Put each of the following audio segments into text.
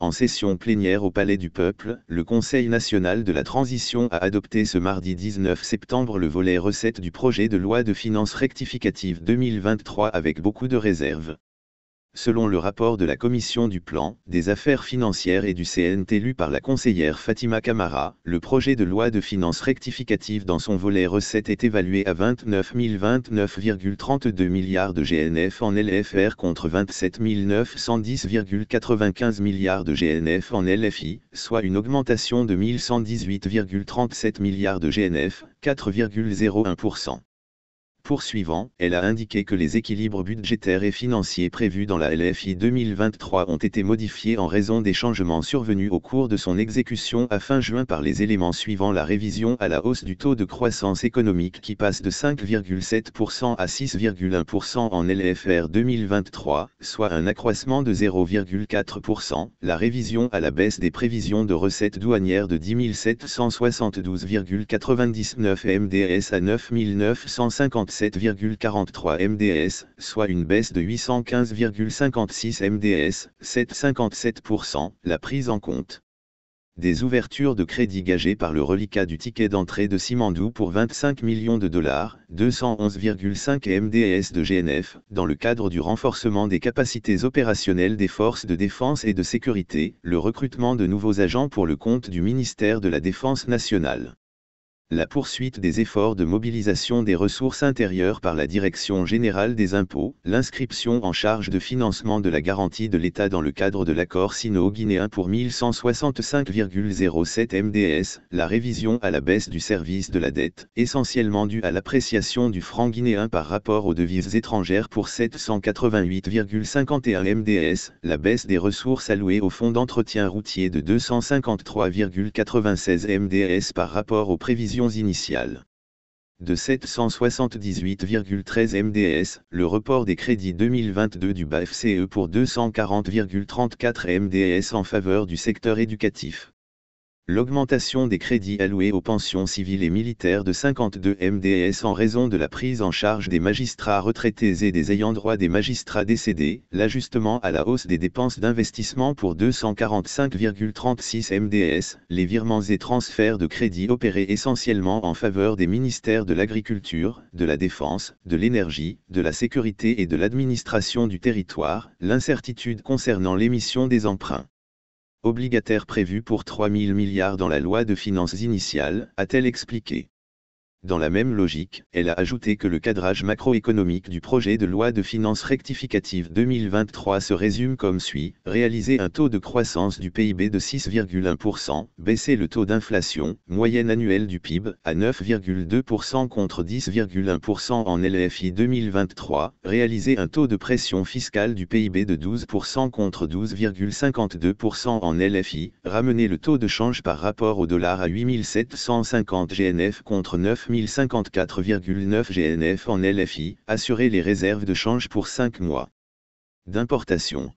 En session plénière au Palais du Peuple, le Conseil national de la transition a adopté ce mardi 19 septembre le volet recettes du projet de loi de finances rectificative 2023 avec beaucoup de réserves. Selon le rapport de la Commission du Plan, des Affaires financières et du CNT lu par la conseillère Fatima Camara, le projet de loi de finances rectificative dans son volet recettes est évalué à 29 milliards de GNF en LFR contre 27 910,95 milliards de GNF en LFI, soit une augmentation de 1118,37 milliards de GNF, 4,01%. Poursuivant, elle a indiqué que les équilibres budgétaires et financiers prévus dans la LFI 2023 ont été modifiés en raison des changements survenus au cours de son exécution à fin juin par les éléments suivants: la révision à la hausse du taux de croissance économique qui passe de 5,7% à 6,1% en LFR 2023, soit un accroissement de 0,4%, la révision à la baisse des prévisions de recettes douanières de 10 772,99 MDS à 9 957,43 MDS, soit une baisse de 815,56 MDS, 7,57%, la prise en compte des ouvertures de crédit gagées par le reliquat du ticket d'entrée de Simandou pour 25 millions de dollars, 211,5 MDS de GNF, dans le cadre du renforcement des capacités opérationnelles des forces de défense et de sécurité, le recrutement de nouveaux agents pour le compte du ministère de la Défense nationale. La poursuite des efforts de mobilisation des ressources intérieures par la Direction générale des impôts, l'inscription en charge de financement de la garantie de l'État dans le cadre de l'accord sino-guinéen pour 1165,07 MDS, la révision à la baisse du service de la dette, essentiellement due à l'appréciation du franc guinéen par rapport aux devises étrangères pour 788,51 MDS, la baisse des ressources allouées au fonds d'entretien routier de 253,96 MDS par rapport aux prévisions initiales de 778,13 MDS, le report des crédits 2022 du BAFCE pour 240,34 MDS en faveur du secteur éducatif. L'augmentation des crédits alloués aux pensions civiles et militaires de 52 MDS en raison de la prise en charge des magistrats retraités et des ayants droit des magistrats décédés, l'ajustement à la hausse des dépenses d'investissement pour 245,36 MDS, les virements et transferts de crédits opérés essentiellement en faveur des ministères de l'Agriculture, de la Défense, de l'Énergie, de la Sécurité et de l'Administration du territoire, l'incertitude concernant l'émission des emprunts obligataire prévu pour 3 000 milliards dans la loi de finances initiale, a-t-elle expliqué. Dans la même logique, elle a ajouté que le cadrage macroéconomique du projet de loi de finances rectificative 2023 se résume comme suit: réaliser un taux de croissance du PIB de 6,1%, baisser le taux d'inflation, moyenne annuelle du PIB, à 9,2% contre 10,1% en LFI 2023, réaliser un taux de pression fiscale du PIB de 12% contre 12,52% en LFI, ramener le taux de change par rapport au dollar à 8 750 GNF contre 9 1054,9 GNF en LFI, assurer les réserves de change pour 5 mois d'importation.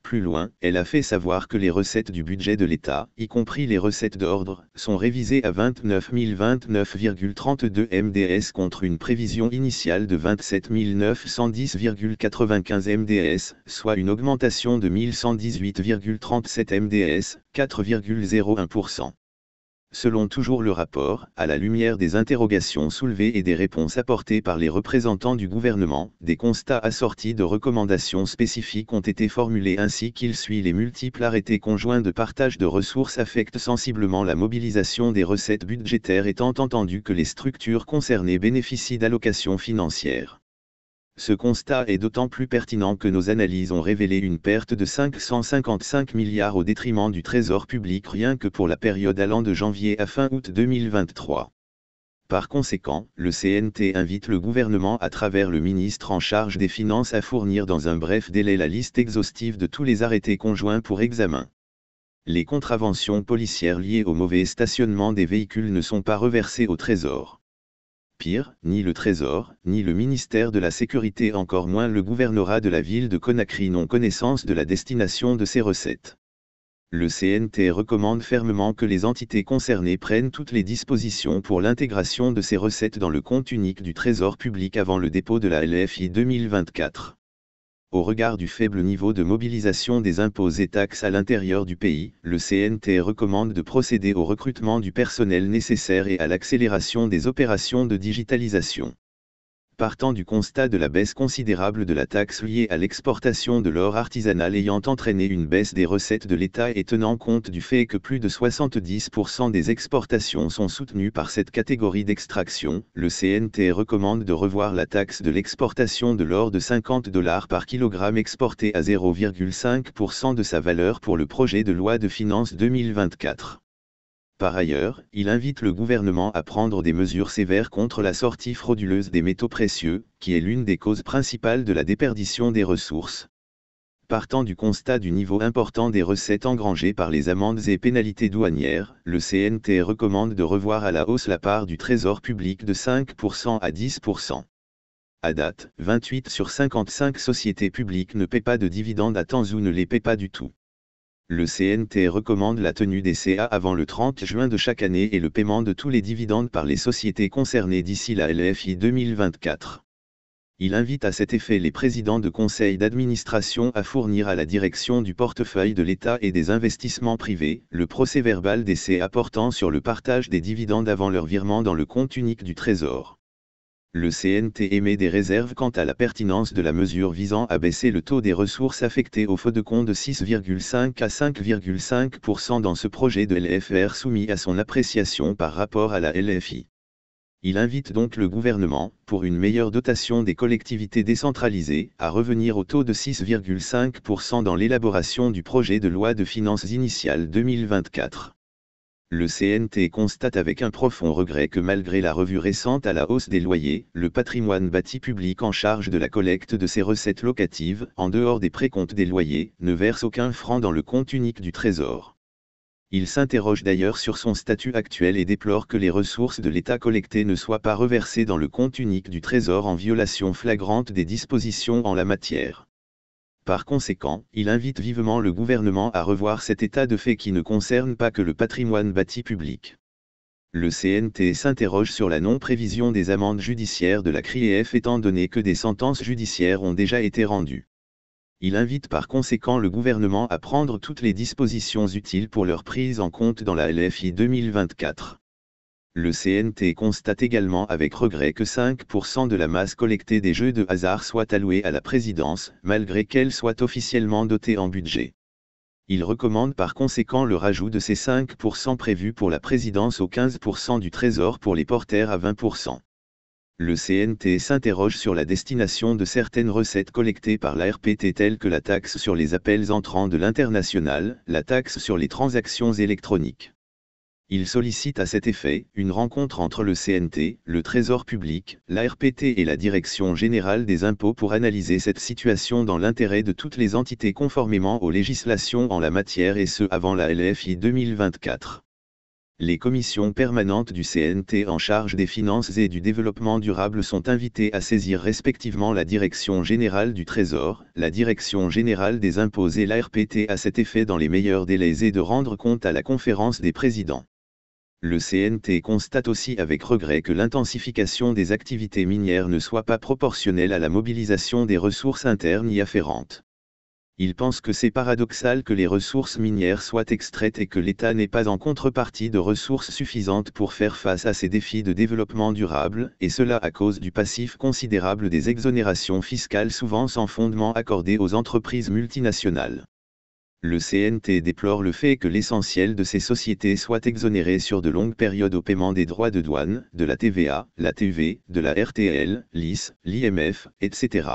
Plus loin, elle a fait savoir que les recettes du budget de l'État, y compris les recettes d'ordre, sont révisées à 29 029,32 MDS contre une prévision initiale de 27 910,95 MDS, soit une augmentation de 1118,37 MDS, 4,01%. Selon toujours le rapport, à la lumière des interrogations soulevées et des réponses apportées par les représentants du gouvernement, des constats assortis de recommandations spécifiques ont été formulés ainsi qu'il suit. Les multiples arrêtés conjoints de partage de ressources affectent sensiblement la mobilisation des recettes budgétaires, étant entendu que les structures concernées bénéficient d'allocations financières. Ce constat est d'autant plus pertinent que nos analyses ont révélé une perte de 555 milliards au détriment du Trésor public rien que pour la période allant de janvier à fin août 2023. Par conséquent, le CNT invite le gouvernement à travers le ministre en charge des Finances à fournir dans un bref délai la liste exhaustive de tous les arrêtés conjoints pour examen. Les contraventions policières liées au mauvais stationnement des véhicules ne sont pas reversées au Trésor. Pire, ni le Trésor, ni le ministère de la Sécurité, encore moins le gouvernorat de la ville de Conakry n'ont connaissance de la destination de ces recettes. Le CNT recommande fermement que les entités concernées prennent toutes les dispositions pour l'intégration de ces recettes dans le compte unique du Trésor public avant le dépôt de la LFI 2024. Au regard du faible niveau de mobilisation des impôts et taxes à l'intérieur du pays, le CNT recommande de procéder au recrutement du personnel nécessaire et à l'accélération des opérations de digitalisation. Partant du constat de la baisse considérable de la taxe liée à l'exportation de l'or artisanal ayant entraîné une baisse des recettes de l'État et tenant compte du fait que plus de 70% des exportations sont soutenues par cette catégorie d'extraction, le CNT recommande de revoir la taxe de l'exportation de l'or de $50 par kilogramme exporté à 0,5% de sa valeur pour le projet de loi de finances 2024. Par ailleurs, il invite le gouvernement à prendre des mesures sévères contre la sortie frauduleuse des métaux précieux, qui est l'une des causes principales de la déperdition des ressources. Partant du constat du niveau important des recettes engrangées par les amendes et pénalités douanières, le CNT recommande de revoir à la hausse la part du trésor public de 5% à 10%. À date, 28 sur 55 sociétés publiques ne paient pas de dividendes à temps ou ne les paient pas du tout. Le CNT recommande la tenue des CA avant le 30 juin de chaque année et le paiement de tous les dividendes par les sociétés concernées d'ici la LFI 2024. Il invite à cet effet les présidents de conseils d'administration à fournir à la direction du portefeuille de l'État et des investissements privés le procès-verbal des CA portant sur le partage des dividendes avant leur virement dans le compte unique du Trésor. Le CNT émet des réserves quant à la pertinence de la mesure visant à baisser le taux des ressources affectées au faux de compte de 6,5 à 5,5% dans ce projet de LFR soumis à son appréciation par rapport à la LFI. Il invite donc le gouvernement, pour une meilleure dotation des collectivités décentralisées, à revenir au taux de 6,5% dans l'élaboration du projet de loi de finances initiale 2024. Le CNT constate avec un profond regret que malgré la revue récente à la hausse des loyers, le patrimoine bâti public en charge de la collecte de ses recettes locatives, en dehors des précomptes des loyers, ne verse aucun franc dans le compte unique du Trésor. Il s'interroge d'ailleurs sur son statut actuel et déplore que les ressources de l'État collectées ne soient pas reversées dans le compte unique du Trésor en violation flagrante des dispositions en la matière. Par conséquent, il invite vivement le gouvernement à revoir cet état de fait qui ne concerne pas que le patrimoine bâti public. Le CNT s'interroge sur la non-prévision des amendes judiciaires de la CRIEF étant donné que des sentences judiciaires ont déjà été rendues. Il invite par conséquent le gouvernement à prendre toutes les dispositions utiles pour leur prise en compte dans la LFI 2024. Le CNT constate également avec regret que 5% de la masse collectée des jeux de hasard soit allouée à la présidence, malgré qu'elle soit officiellement dotée en budget. Il recommande par conséquent le rajout de ces 5% prévus pour la présidence aux 15% du Trésor pour les porteurs à 20%. Le CNT s'interroge sur la destination de certaines recettes collectées par l'ARPT telles que la taxe sur les appels entrants de l'international, la taxe sur les transactions électroniques. Il sollicite à cet effet une rencontre entre le CNT, le Trésor public, l'ARPT et la Direction générale des impôts pour analyser cette situation dans l'intérêt de toutes les entités conformément aux législations en la matière et ce avant la LFI 2024. Les commissions permanentes du CNT en charge des finances et du développement durable sont invitées à saisir respectivement la Direction générale du Trésor, la Direction générale des impôts et l'ARPT à cet effet dans les meilleurs délais et de rendre compte à la conférence des présidents. Le CNT constate aussi avec regret que l'intensification des activités minières ne soit pas proportionnelle à la mobilisation des ressources internes y afférentes. Il pense que c'est paradoxal que les ressources minières soient extraites et que l'État n'ait pas en contrepartie de ressources suffisantes pour faire face à ces défis de développement durable, et cela à cause du passif considérable des exonérations fiscales souvent sans fondement accordées aux entreprises multinationales. Le CNT déplore le fait que l'essentiel de ces sociétés soit exonéré sur de longues périodes au paiement des droits de douane, de la TVA, la TV, de la RTL, l'IS, l'IMF, etc.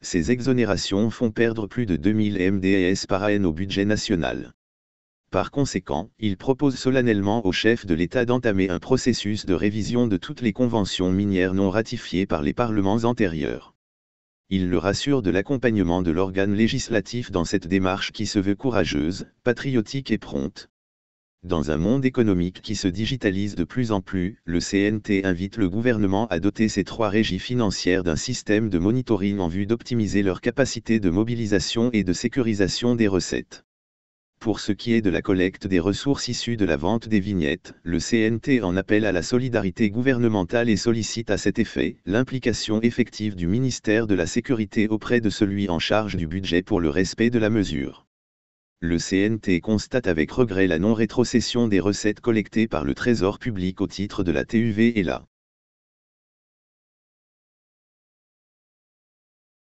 Ces exonérations font perdre plus de 2000 MDS par an au budget national. Par conséquent, il propose solennellement au chef de l'État d'entamer un processus de révision de toutes les conventions minières non ratifiées par les parlements antérieurs. Il le rassure de l'accompagnement de l'organe législatif dans cette démarche qui se veut courageuse, patriotique et prompte. Dans un monde économique qui se digitalise de plus en plus, le CNT invite le gouvernement à doter ces trois régies financières d'un système de monitoring en vue d'optimiser leur capacité de mobilisation et de sécurisation des recettes. Pour ce qui est de la collecte des ressources issues de la vente des vignettes, le CNT en appelle à la solidarité gouvernementale et sollicite à cet effet l'implication effective du ministère de la Sécurité auprès de celui en charge du budget pour le respect de la mesure. Le CNT constate avec regret la non-rétrocession des recettes collectées par le Trésor public au titre de la TUV et la